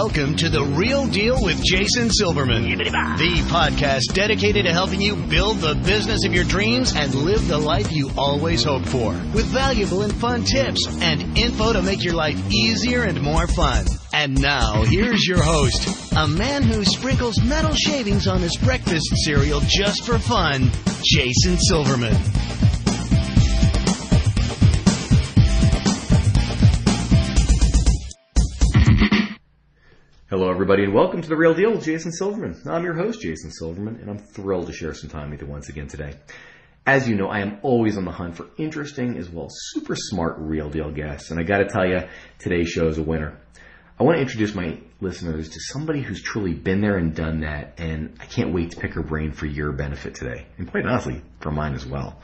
Welcome to The Real Deal with Jason Silverman, the podcast dedicated to helping you build the business of your dreams and live the life you always hoped for, with valuable and fun tips and info to make your life easier and more fun. And now, here's your host, a man who sprinkles metal shavings on his breakfast cereal just for fun, Jason Silverman. Hello, everybody, and welcome to The Real Deal with Jason Silverman. I'm your host, Jason Silverman, and I'm thrilled to share some time with you once again today. As you know, I am always on the hunt for interesting as well as super smart real deal guests, and I got to tell you, today's show is a winner. I want to introduce my listeners to somebody who's truly been there and done that, and I can't wait to pick her brain for your benefit today, and quite honestly, for mine as well.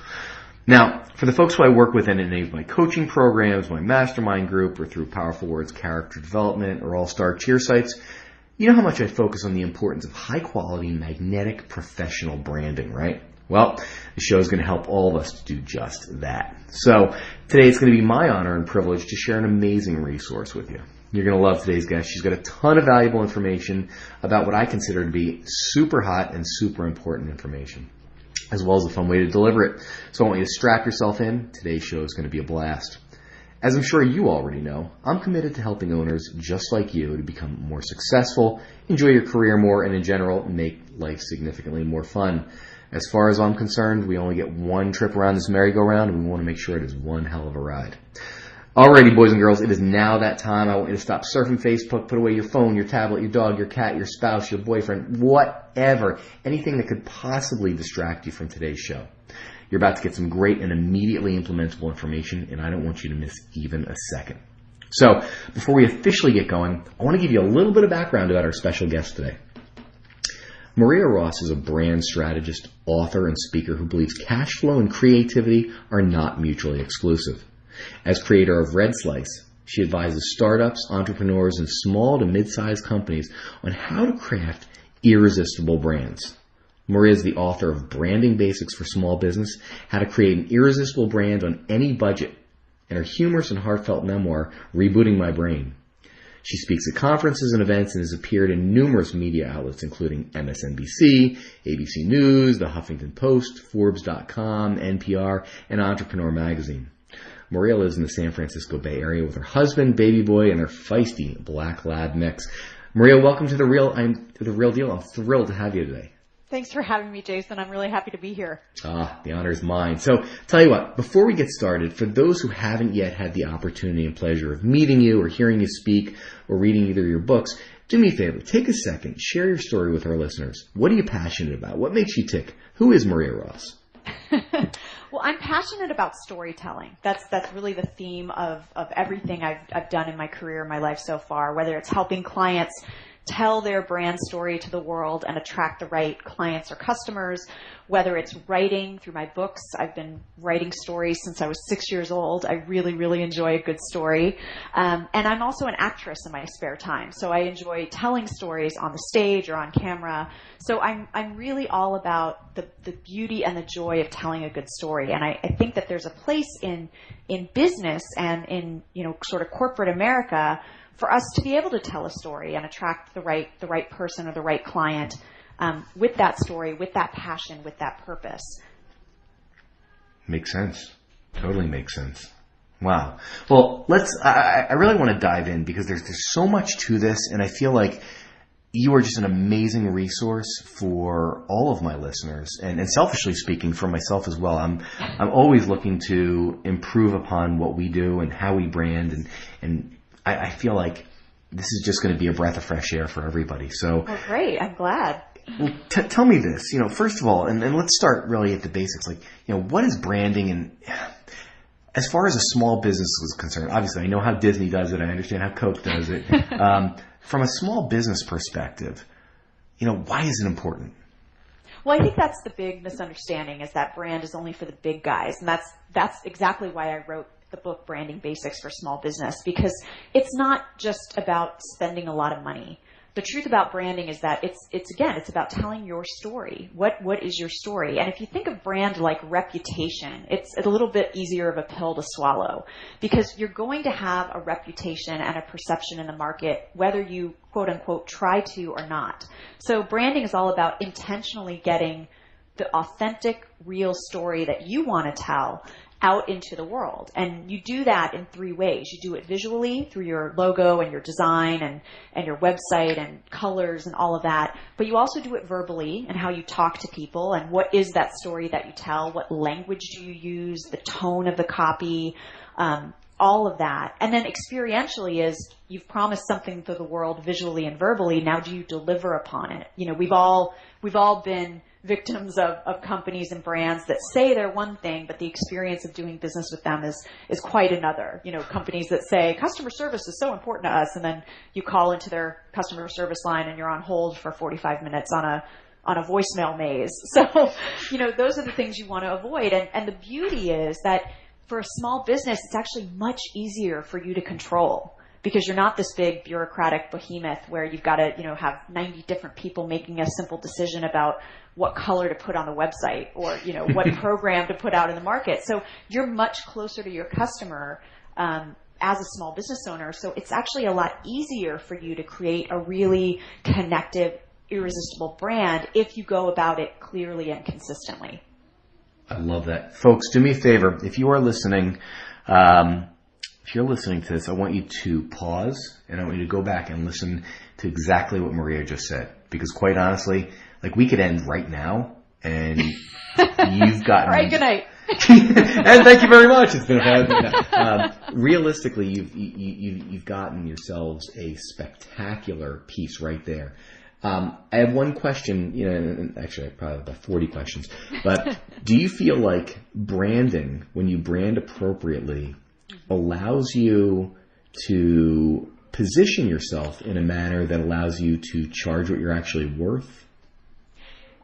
Now, for the folks who I work with in any of my coaching programs, my mastermind group, or through Powerful Words character development or all-star cheer sites, you know how much I focus on the importance of high-quality, magnetic, professional branding, right? Well, the show is going to help all of us to do just that. So, today it's going to be my honor and privilege to share an amazing resource with you. You're going to love today's guest. She's got a ton of valuable information about what I consider to be super hot and super important information, as well as a fun way to deliver it. So I want you to strap yourself in. Today's show is going to be a blast. As I'm sure you already know, I'm committed to helping owners just like you to become more successful, enjoy your career more, and in general, make life significantly more fun. As far as I'm concerned, we only get one trip around this merry-go-round, and we want to make sure it is one hell of a ride. Alrighty, boys and girls, it is now that time. I want you to stop surfing Facebook, put away your phone, your tablet, your dog, your cat, your spouse, your boyfriend, whatever. Anything that could possibly distract you from today's show. You're about to get some great and immediately implementable information, and I don't want you to miss even a second. So, before we officially get going, I want to give you a little bit of background about our special guest today. Maria Ross is a brand strategist, author, and speaker who believes cash flow and creativity are not mutually exclusive. As creator of Red Slice, she advises startups, entrepreneurs, and small to mid-sized companies on how to craft irresistible brands. Maria is the author of Branding Basics for Small Business, How to Create an Irresistible Brand on Any Budget, and her humorous and heartfelt memoir, Rebooting My Brain. She speaks at conferences and events and has appeared in numerous media outlets, including MSNBC, ABC News, The Huffington Post, Forbes.com, NPR, and Entrepreneur Magazine. Maria lives in the San Francisco Bay Area with her husband, baby boy, and their feisty black lab mix. Maria, welcome to the Real Deal. I'm thrilled to have you today. Thanks for having me, Jason. I'm really happy to be here. The honor is mine. So, tell you what, before we get started, for those who haven't yet had the opportunity and pleasure of meeting you or hearing you speak or reading either of your books, do me a favor, take a second, share your story with our listeners. What are you passionate about? What makes you tick? Who is Maria Ross? Well, I'm passionate about storytelling. That's really the theme of everything I've done in my career, my life so far, whether it's helping clients tell their brand story to the world and attract the right clients or customers, whether it's writing through my books. I've been writing stories since I was 6 years old. I really, really enjoy a good story. And I'm also an actress in my spare time. So I enjoy telling stories on the stage or on camera. So I'm really all about the beauty and the joy of telling a good story. And I think that there's a place in business and in, sort of corporate America for us to be able to tell a story and attract the right person or the right client with that story, with that passion, with that purpose. Makes sense. Totally makes sense. Wow. Well, I really want to dive in because there's so much to this, and I feel like you are just an amazing resource for all of my listeners, and selfishly speaking, for myself as well. I'm always looking to improve upon what we do and how we brand, and I feel like this is just going to be a breath of fresh air for everybody. So, oh, great! I'm glad. Well, tell me this. First of all, and let's start really at the basics. Like, what is branding? And as far as a small business is concerned, obviously I know how Disney does it. I understand how Coke does it. From a small business perspective, why is it important? Well, I think that's the big misunderstanding, is that brand is only for the big guys, and that's exactly why I wrote the book Branding Basics for Small Business, because it's not just about spending a lot of money. the truth about branding is that it's about telling your story. What is your story? And if you think of brand like reputation, it's a little bit easier of a pill to swallow, because you're going to have a reputation and a perception in the market, whether you quote unquote try to or not. So branding is all about intentionally getting the authentic, real story that you want to tell out into the world. And you do that in three ways. You do it visually through your logo and your design and your website and colors and all of that. But you also do it verbally and how you talk to people and what is that story that you tell, what language do you use, the tone of the copy, all of that. And then experientially is you've promised something to the world visually and verbally. Now do you deliver upon it? You know, we've all been victims of companies and brands that say they're one thing, but the experience of doing business with them is quite another. You know, companies that say customer service is so important to us, and then you call into their customer service line and you're on hold for 45 minutes on a voicemail maze. So, you know, those are the things you want to avoid. And the beauty is that for a small business, it's actually much easier for you to control, because you're not this big bureaucratic behemoth where you've got to, you know, have 90 different people making a simple decision about what color to put on the website or, you know, what program to put out in the market. So you're much closer to your customer as a small business owner. So it's actually a lot easier for you to create a really connective, irresistible brand if you go about it clearly and consistently. I love that. Folks, do me a favor. If you are listening, if you're listening to this, I want you to pause and I want you to go back and listen to exactly what Maria just said. Because quite honestly, like, we could end right now and you've gotten... All right, good night. And thank you very much. It's been a fun... realistically, you've gotten yourselves a spectacular piece right there. I have one question, you know, and actually I probably have about 40 questions, but do you feel like branding, when you brand appropriately, allows you to position yourself in a manner that allows you to charge what you're actually worth?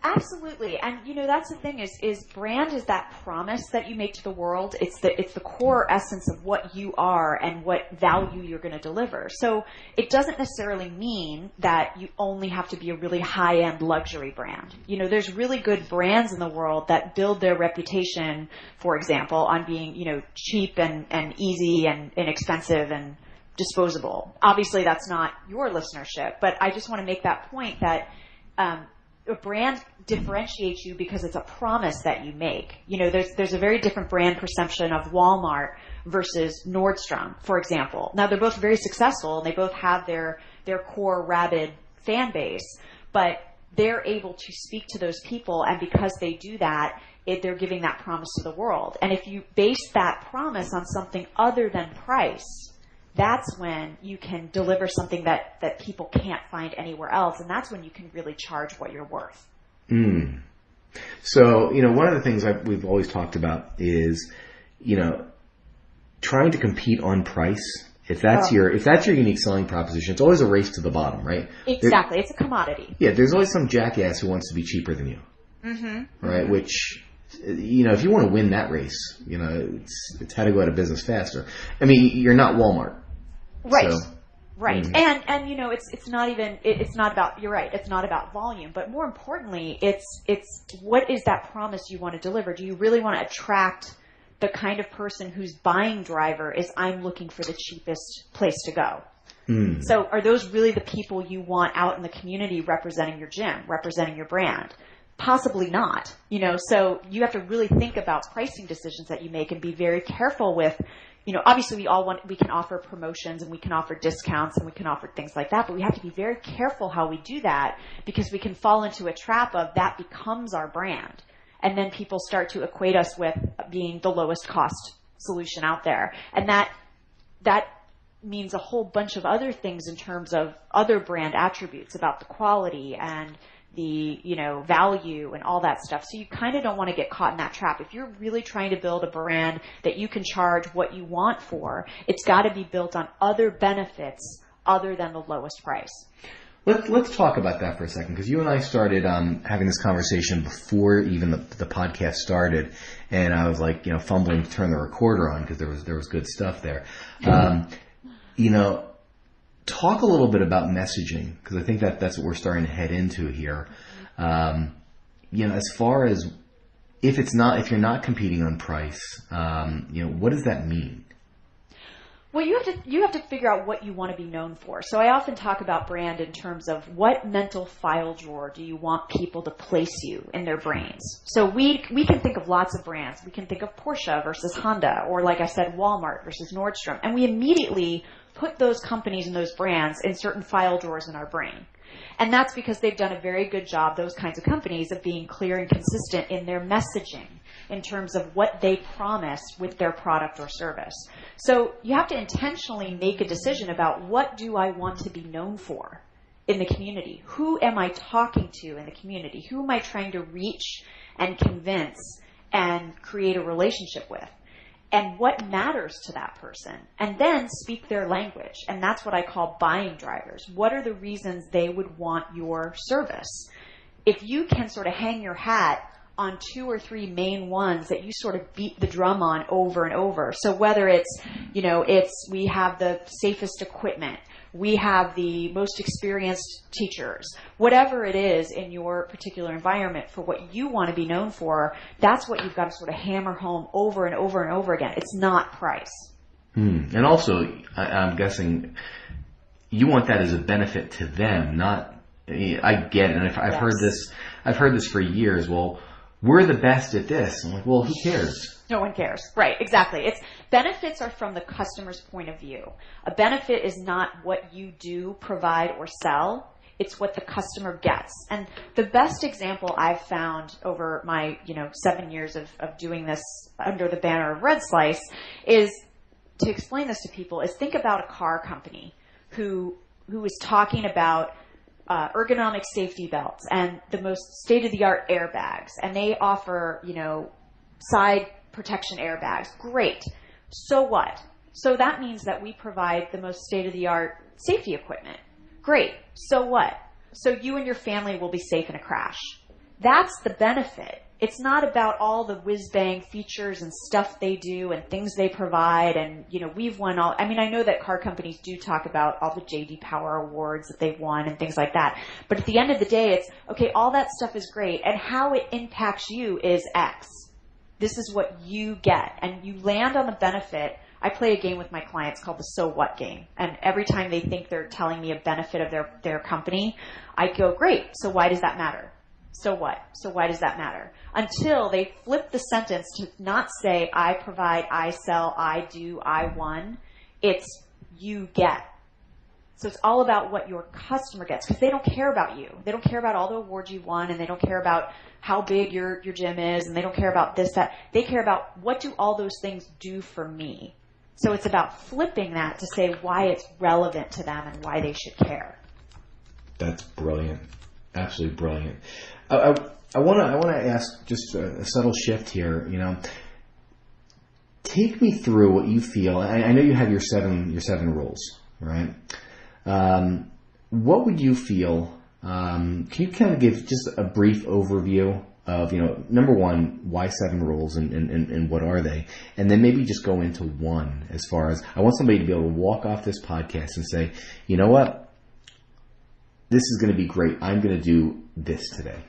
Absolutely. And, you know, that's the thing is brand is that promise that you make to the world. It's the core essence of what you are and what value you're going to deliver. So it doesn't necessarily mean that you only have to be a really high-end luxury brand. You know, there's really good brands in the world that build their reputation, for example, on being, you know, cheap and easy and inexpensive and disposable. Obviously, that's not your listenership, but I just want to make that point that a brand differentiates you because it's a promise that you make. You know, there's a very different brand perception of Walmart versus Nordstrom, for example. Now, they're both very successful and they both have their core rabid fan base, but they're able to speak to those people, and because they do that, they're giving that promise to the world. And if you base that promise on something other than price, that's when you can deliver something that people can't find anywhere else. And that's when you can really charge what you're worth. Mm. So, you know, one of the things we've always talked about is, you know, trying to compete on price. If that's your unique selling proposition, it's always a race to the bottom, right? It's a commodity. Yeah, there's always some jackass who wants to be cheaper than you. Mm-hmm. Right? Mm-hmm. Which, you know, if you want to win that race, you know, it's how to go out of business faster. I mean, you're not Walmart. Right. So, right. Mm-hmm. And you know, it's not about, you're right, it's not about volume, but more importantly, it's what is that promise you want to deliver? Do you really want to attract the kind of person whose buying driver is, I'm looking for the cheapest place to go? Mm. So are those really the people you want out in the community representing your gym, representing your brand? Possibly not. You know, so you have to really think about pricing decisions that you make and be very careful with. You know, obviously we can offer promotions and we can offer discounts and we can offer things like that, but we have to be very careful how we do that, because we can fall into a trap of that becomes our brand. And then people start to equate us with being the lowest cost solution out there. And that means a whole bunch of other things in terms of other brand attributes about the quality and the, you know, value and all that stuff. So you kind of don't want to get caught in that trap. If you're really trying to build a brand that you can charge what you want for, it's got to be built on other benefits other than the lowest price. Let's talk about that for a second, because you and I started having this conversation before even the podcast started, and I was like, you know, fumbling to turn the recorder on because there was good stuff there. You know, talk a little bit about messaging, because I think that's what we're starting to head into here. As far as if you're not competing on price, what does that mean? Well, you have to figure out what you want to be known for. So I often talk about brand in terms of what mental file drawer do you want people to place you in their brains. So we can think of lots of brands. We can think of Porsche versus Honda, or like I said, Walmart versus Nordstrom. And we immediately put those companies and those brands in certain file drawers in our brain. And that's because they've done a very good job, those kinds of companies, of being clear and consistent in their messaging in terms of what they promise with their product or service. So you have to intentionally make a decision about what do I want to be known for in the community? Who am I talking to in the community? Who am I trying to reach and convince and create a relationship with? And what matters to that person? And then speak their language. And that's what I call buying drivers. What are the reasons they would want your service? If you can sort of hang your hat on 2 or 3 main ones that you sort of beat the drum on over and over. So whether it's, we have the safest equipment, we have the most experienced teachers, whatever it is in your particular environment for what you want to be known for, that's what you've got to sort of hammer home over and over and over again. It's not price. And also, I'm guessing you want that as a benefit to them, not, I get it. And I've heard this for years. Well, we're the best at this. I'm like, well, who cares? No one cares. Right, exactly. Benefits are from the customer's point of view. A benefit is not what you do, provide, or sell. It's what the customer gets. And the best example I've found over my, 7 years of doing this under the banner of Red Slice is, to explain this to people, is think about a car company who is talking about ergonomic safety belts and the most state-of-the-art airbags. And they offer, side protection airbags. Great. So what? So that means that we provide the most state-of-the-art safety equipment. Great. So what? So you and your family will be safe in a crash. That's the benefit. It's not about all the whiz-bang features and stuff they do and things they provide. And, we've won all, I know that car companies do talk about all the J.D. Power awards that they've won and things like that. But at the end of the day, it's, okay, all that stuff is great. And how it impacts you is X. This is what you get. And you land on the benefit. I play a game with my clients called the So What game. And every time they think they're telling me a benefit of their company, I go, great. So why does that matter? So what? So why does that matter? Until they flip the sentence to not say, I provide, I sell, I do, I won. It's you get. So it's all about what your customer gets, because they don't care about you. They don't care about all the awards you won, and they don't care about how big your gym is, and they don't care about this, that. They care about what do all those things do for me. So it's about flipping that to say why it's relevant to them and why they should care. That's brilliant. Absolutely brilliant. I want to ask just a subtle shift here. Take me through what you feel. I know you have your seven rules, right? What would you feel? Can you kind of give just a brief overview of, number one, why 7 rules and what are they? And then maybe just go into one as far as, I want somebody to be able to walk off this podcast and say, you know what? This is going to be great. I'm going to do this today.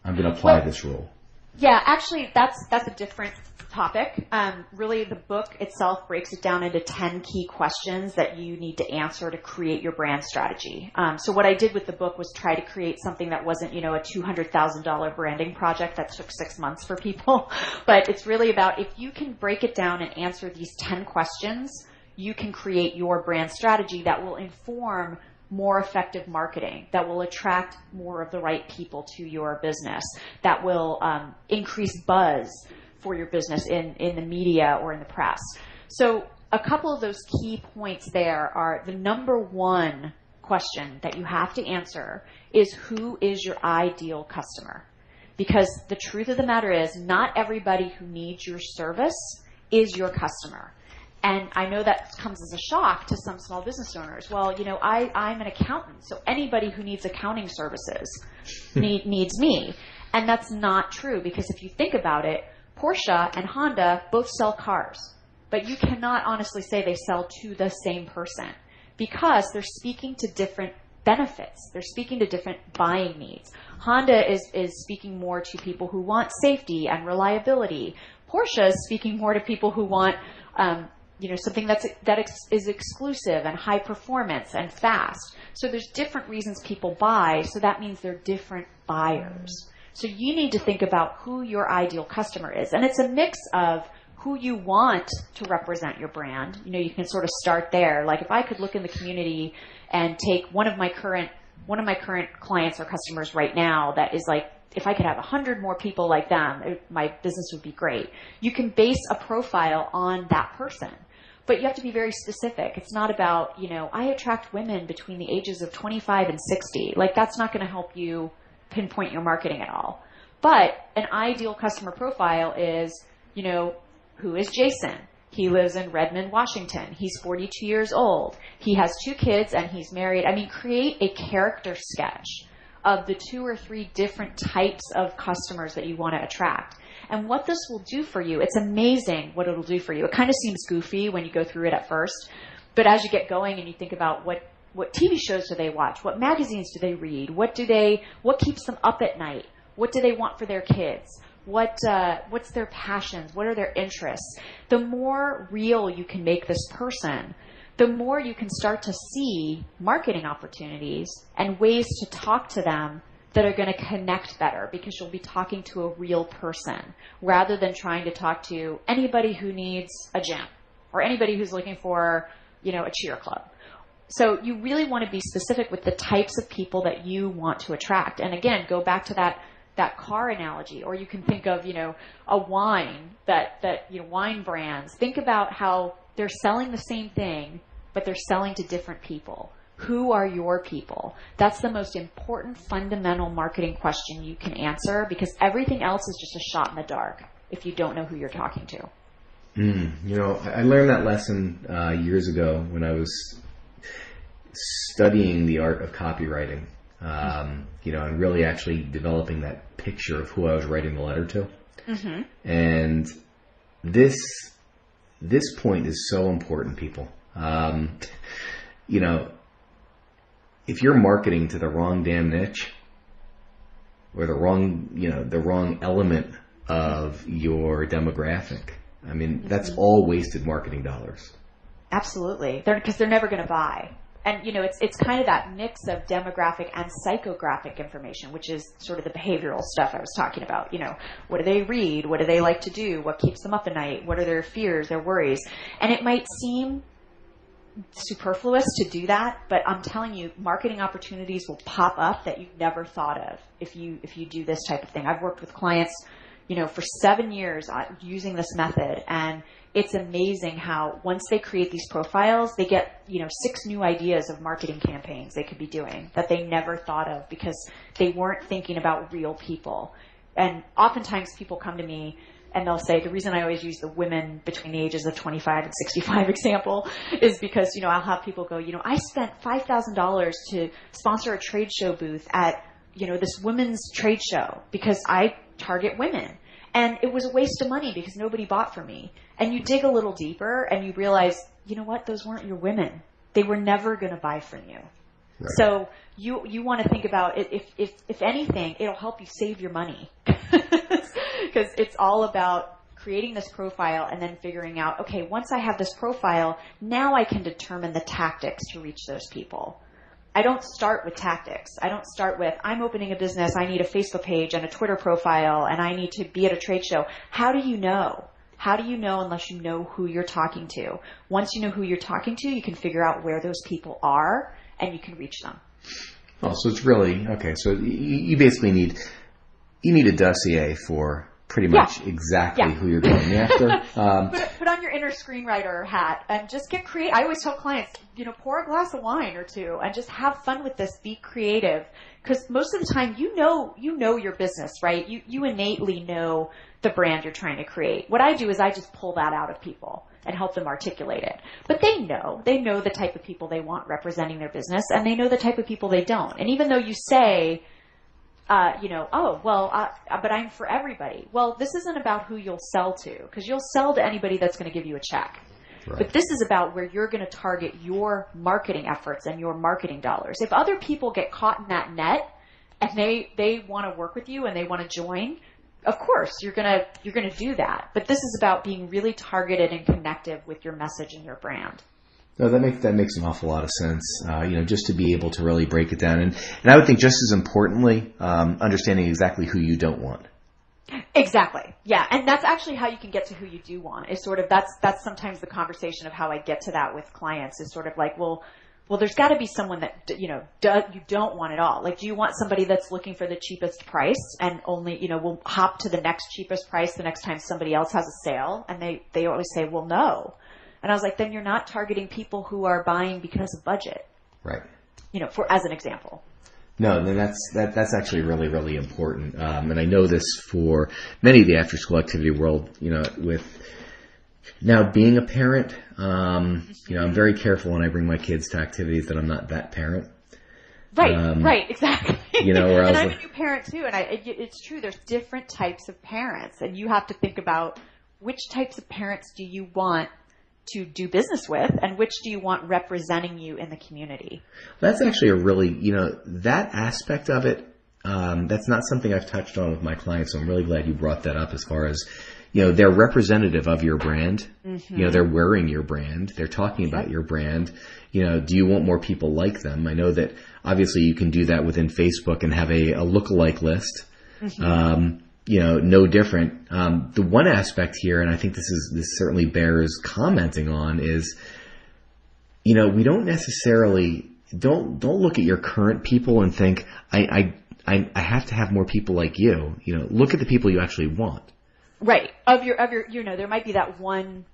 I'm going to apply this rule. Yeah, actually, that's a different topic. Really, the book itself breaks it down into 10 key questions that you need to answer to create your brand strategy. So what I did with the book was try to create something that wasn't, a $200,000 branding project that took 6 months for people. But it's really about, if you can break it down and answer these 10 questions, you can create your brand strategy that will inform more effective marketing, that will attract more of the right people to your business, that will increase buzz for your business in the media or in the press. So a couple of those key points there are, the number one question that you have to answer is, who is your ideal customer? Because the truth of the matter is, not everybody who needs your service is your customer. And I know that comes as a shock to some small business owners. Well, I'm an accountant, so anybody who needs accounting services needs me. And that's not true, because if you think about it, Porsche and Honda both sell cars. But you cannot honestly say they sell to the same person. because they're speaking to different benefits. They're speaking to different buying needs. Honda is speaking more to people who want safety and reliability. Porsche is speaking more to people who want, something that is exclusive and high performance and fast. So there's different reasons people buy. So that means they're different buyers. So you need to think about who your ideal customer is. And it's a mix of who you want to represent your brand. You can sort of start there. Like if I could look in the community and take one of my current clients or customers right now that is like, if I could have 100 more people like them, my business would be great. You can base a profile on that person, but you have to be very specific. It's not about, I attract women between the ages of 25 and 60. Like that's not going to help you pinpoint your marketing at all. But an ideal customer profile is, who is Jason? He lives in Redmond, Washington. He's 42 years old. He has 2 kids and he's married. Create a character sketch of the 2 or 3 different types of customers that you want to attract. And what this will do for you, it's amazing what it'll do for you. It kind of seems goofy when you go through it at first, but as you get going and you think about what TV shows do they watch? What magazines do they read? What keeps them up at night? What do they want for their kids? What's their passions? What are their interests? The more real you can make this person, the more you can start to see marketing opportunities and ways to talk to them that are going to connect better, because you'll be talking to a real person rather than trying to talk to anybody who needs a gym or anybody who's looking for, a cheer club. So you really want to be specific with the types of people that you want to attract. And again, go back to that car analogy, or you can think of, a wine wine brands. Think about how they're selling the same thing, but they're selling to different people. Who are your people? That's the most important fundamental marketing question you can answer, because everything else is just a shot in the dark if you don't know who you're talking to. I learned that lesson years ago when I was studying the art of copywriting. And really actually developing that picture of who I was writing the letter to. Mm-hmm. And this point is so important, people. If you're marketing to the wrong damn niche or the wrong element of your demographic, that's all wasted marketing dollars. Absolutely. Because they're never going to buy. And, it's kind of that mix of demographic and psychographic information, which is sort of the behavioral stuff I was talking about. What do they read? What do they like to do? What keeps them up at night? What are their fears, their worries? And it might seem superfluous to do that, but I'm telling you, marketing opportunities will pop up that you never thought of if you do this type of thing. I've worked with clients, for 7 years using this method, and it's amazing how once they create these profiles, they get, 6 new ideas of marketing campaigns they could be doing that they never thought of because they weren't thinking about real people. And oftentimes people come to me and they'll say, the reason I always use the women between the ages of 25 and 65 example is because, I'll have people go, I spent $5,000 to sponsor a trade show booth at, this women's trade show because I target women. And it was a waste of money because nobody bought from me. And you dig a little deeper and you realize, those weren't your women. They were never going to buy from you. Right. So you want to think about it. If anything, it'll help you save your money because it's all about creating this profile and then figuring out, okay, once I have this profile, now I can determine the tactics to reach those people. I don't start with tactics. I don't start with, I'm opening a business, I need a Facebook page and a Twitter profile, and I need to be at a trade show. How do you know? How do you know unless you know who you're talking to? Once you know who you're talking to, you can figure out where those people are, and you can reach them. Oh, so it's really, okay, so you basically need a dossier for pretty much exactly who you're going after. Put on your inner screenwriter hat and just get creative. I always tell clients, pour a glass of wine or two and just have fun with this. Be creative, because most of the time, you know your business, right? You innately know the brand you're trying to create. What I do is I just pull that out of people and help them articulate it. But they know the type of people they want representing their business, and they know the type of people they don't. And even though you say, but I'm for everybody. Well, this isn't about who you'll sell to, because you'll sell to anybody that's going to give you a check. Right. But this is about where you're going to target your marketing efforts and your marketing dollars. If other people get caught in that net and they want to work with you and they want to join, of course you're going to do that. But this is about being really targeted and connective with your message and your brand. No, that makes an awful lot of sense. Just to be able to really break it down, and I would think just as importantly, understanding exactly who you don't want. Exactly. Yeah. And that's actually how you can get to who you do want. Is sort of, that's sometimes the conversation of how I get to that with clients is sort of like, well, there's got to be someone that, you don't want at all. Like, do you want somebody that's looking for the cheapest price and only, will hop to the next cheapest price the next time somebody else has a sale? And they always say, well, no. And I was like, then you're not targeting people who are buying because of budget. Right. As an example. No, then that's actually really, really important. And I know this for many of the after school activity world, with now being a parent, I'm very careful when I bring my kids to activities that I'm not that parent. Right, exactly. Where and I'm a new parent too, and it's true. There's different types of parents, and you have to think about which types of parents do you want to do business with, and which do you want representing you in the community? That's actually a really, that aspect of it, that's not something I've touched on with my clients, so I'm really glad you brought that up as far as, they're representative of your brand. Mm-hmm. They're wearing your brand. They're talking about your brand. Do you want more people like them? I know that obviously you can do that within Facebook and have a lookalike list. Mm-hmm. No different. The one aspect here, and I think this certainly bears commenting on, is, we don't necessarily don't look at your current people and think I have to have more people like you. Look at the people you actually want. Right. Of your, there might be that one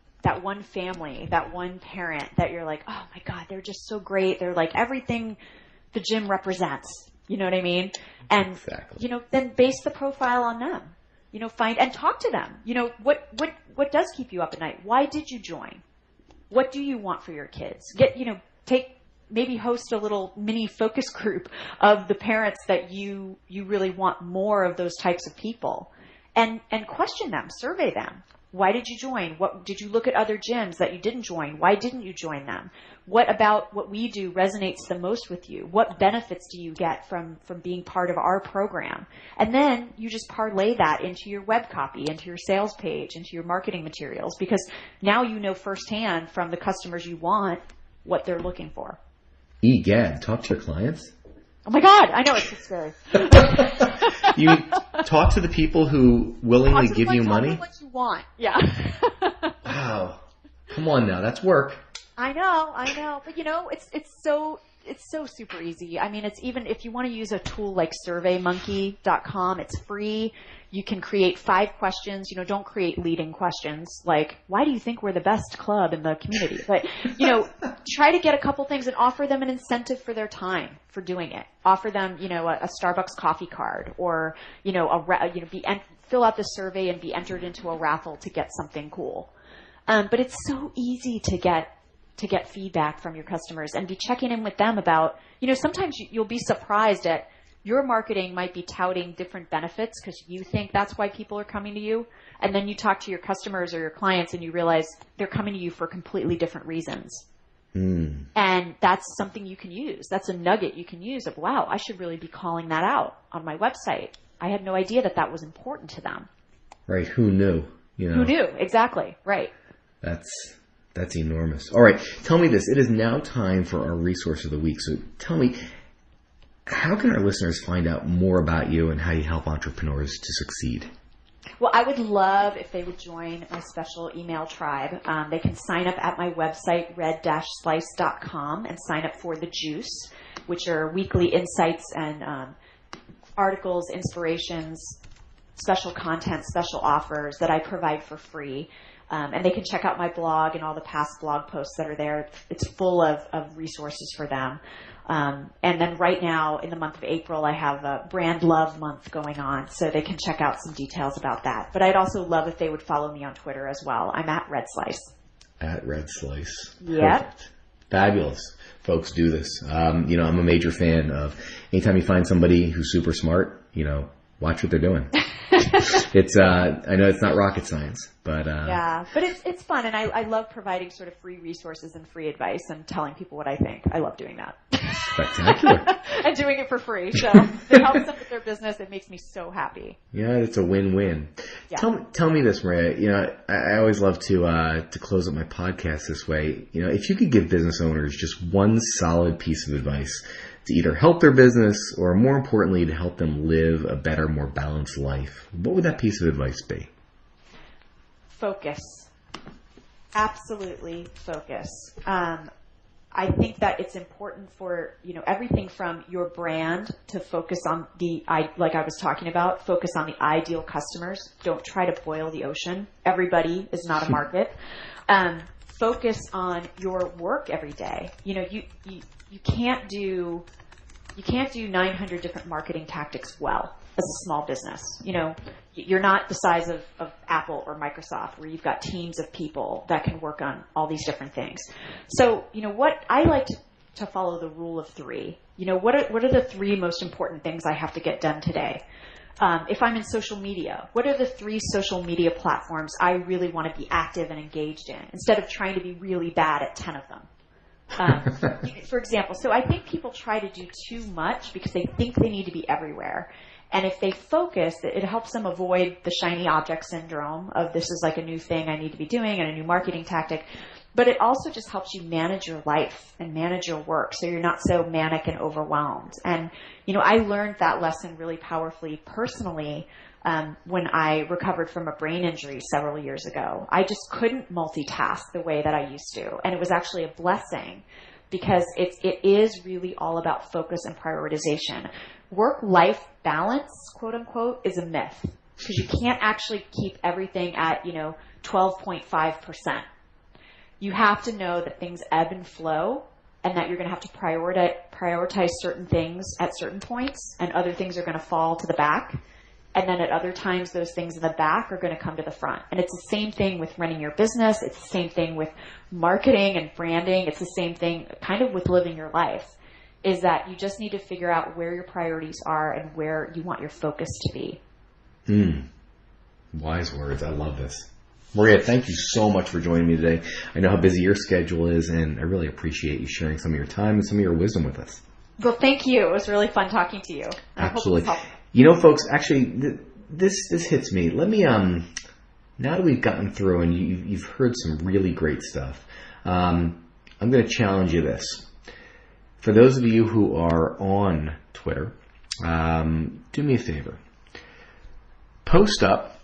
family, that one parent that you're like, oh my God, they're just so great. They're like everything the gym represents. You know what I mean? And, exactly. Then base the profile on them, find and talk to them. What does keep you up at night? Why did you join? What do you want for your kids? Maybe host a little mini focus group of the parents that you really want more of those types of people, and question them, survey them. Why did you join? What did you look at other gyms that you didn't join? Why didn't you join them? What about what we do resonates the most with you? What benefits do you get from being part of our program? And then you just parlay that into your web copy, into your sales page, into your marketing materials, because now you know firsthand from the customers you want what they're looking for. Egad, talk to your clients. Oh my God, I know, it's so scary. You talk to the people who willingly give you money? What you want, yeah. Wow. Come on now, that's work. I know. But it's so super easy. I mean, it's even if you want to use a tool like surveymonkey.com, it's free. You can create 5 questions. Don't create leading questions like, why do you think we're the best club in the community? But, try to get a couple things and offer them an incentive for their time for doing it. Offer them, a Starbucks coffee card, or, fill out the survey and be entered into a raffle to get something cool. But it's so easy to get feedback from your customers and be checking in with them about, sometimes you'll be surprised at your marketing might be touting different benefits because you think that's why people are coming to you. And then you talk to your customers or your clients and you realize they're coming to you for completely different reasons. Mm. And that's something you can use. That's a nugget you can use of, wow, I should really be calling that out on my website. I had no idea that was important to them. Right. Who knew? Who knew? Exactly. Right. That's enormous. All right. Tell me this. It is now time for our resource of the week. So tell me, how can our listeners find out more about you and how you help entrepreneurs to succeed? Well, I would love if they would join my special email tribe. They can sign up at my website, red-slice.com, and sign up for The Juice, which are weekly insights and articles, inspirations, special content, special offers that I provide for free. And they can check out my blog and all the past blog posts that are there. It's full of resources for them. And then right now, in the month of April, I have a Brand Love Month going on, so they can check out some details about that. But I'd also love if they would follow me on Twitter as well. I'm at Red Slice. At Red Slice. Yep. Perfect. Fabulous. Folks, do this. I'm a major fan of anytime you find somebody who's super smart, watch what they're doing. It's I know it's not rocket science, but yeah, but it's fun, and I love providing sort of free resources and free advice and telling people what I think. I love doing that. Spectacular. And doing it for free. So if it helps them with their business, it makes me so happy. Yeah, it's a win-win. Yeah. Tell me this, Maria. You know, I always love to close up my podcast this way. You know, if you could give business owners just one solid piece of advice to either help their business or, more importantly, to help them live a better, more balanced life, what would that piece of advice be? Focus. Absolutely focus. I think that it's important for, everything from your brand to focus on like I was talking about, focus on the ideal customers. Don't try to boil the ocean. Everybody is not a market. Focus on your work every day. You can't do 900 different marketing tactics well as a small business. You're not the size of Apple or Microsoft where you've got teams of people that can work on all these different things. So, what I like to follow the rule of three. What are the three most important things I have to get done today? If I'm in social media, what are the 3 social media platforms I really want to be active and engaged in instead of trying to be really bad at 10 of them? For example, so I think people try to do too much because they think they need to be everywhere. And if they focus, it helps them avoid the shiny object syndrome of this is like a new thing I need to be doing and a new marketing tactic. But it also just helps you manage your life and manage your work so you're not so manic and overwhelmed. And, I learned that lesson really powerfully personally when I recovered from a brain injury several years ago. I just couldn't multitask the way that I used to. And it was actually a blessing because it is really all about focus and prioritization. Work-life balance, quote unquote, is a myth because you can't actually keep everything at, 12.5%. You have to know that things ebb and flow and that you're going to have to prioritize certain things at certain points and other things are going to fall to the back. And then at other times, those things in the back are going to come to the front. And it's the same thing with running your business. It's the same thing with marketing and branding. It's the same thing kind of with living your life, is that you just need to figure out where your priorities are and where you want your focus to be. Wise words. I love this. Maria, thank you so much for joining me today. I know how busy your schedule is, and I really appreciate you sharing some of your time and some of your wisdom with us. Well, thank you. It was really fun talking to you. Absolutely. Folks, actually, this hits me. Let me, now that we've gotten through and you've heard some really great stuff, I'm going to challenge you this. For those of you who are on Twitter, do me a favor. Post up,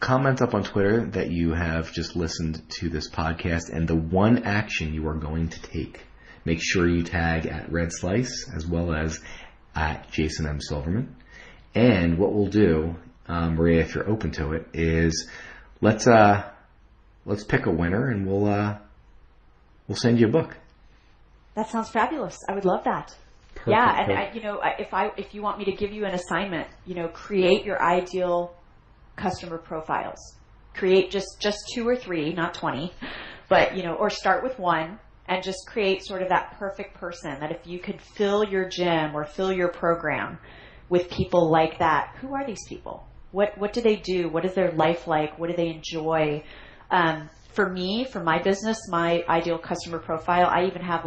comment up on Twitter that you have just listened to this podcast and the one action you are going to take. Make sure you tag at Red Slice as well as at Jason M. Silverman. And what we'll do, Maria, if you're open to it, is let's pick a winner and we'll send you a book. That sounds fabulous. I would love that. Perfect. Yeah, and if you want me to give you an assignment, create your ideal customer profiles. Create just 2 or 3, not 20, but or start with 1 and just create sort of that perfect person that if you could fill your gym or fill your program with people like that, who are these people? What do they do? What is their life like? What do they enjoy? For me, for my business, my ideal customer profile, I even have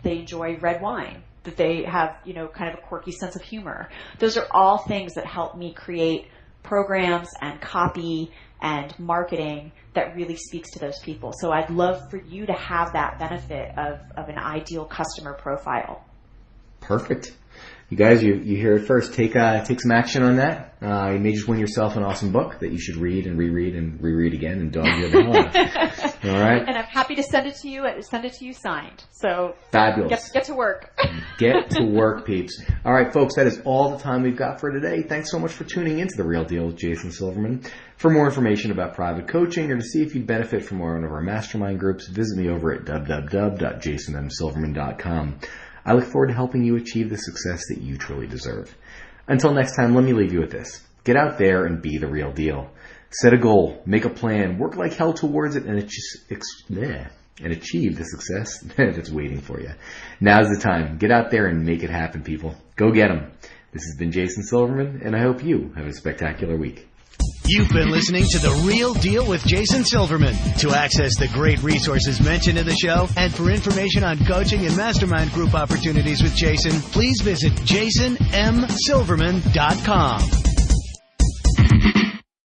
they enjoy red wine, that they have, kind of a quirky sense of humor. Those are all things that help me create programs and copy and marketing that really speaks to those people. So I'd love for you to have that benefit of an ideal customer profile. Perfect. You guys, you hear it first. Take some action on that. You may just win yourself an awesome book that you should read and reread again and dog your hell out. All right. And I'm happy to send it to you signed. So fabulous. Get to work. Get to work, peeps. All right, folks, that is all the time we've got for today. Thanks so much for tuning into The Real Deal with Jason Silverman. For more information about private coaching or to see if you'd benefit from one of our mastermind groups, visit me over at www.jasonmsilverman.com. I look forward to helping you achieve the success that you truly deserve. Until next time, let me leave you with this. Get out there and be the real deal. Set a goal, make a plan, work like hell towards it, and achieve the success that's waiting for you. Now's the time. Get out there and make it happen, people. Go get them. This has been Jason Silverman, and I hope you have a spectacular week. You've been listening to The Real Deal with Jason Silverman. To access the great resources mentioned in the show and for information on coaching and mastermind group opportunities with Jason, please visit jasonmsilverman.com.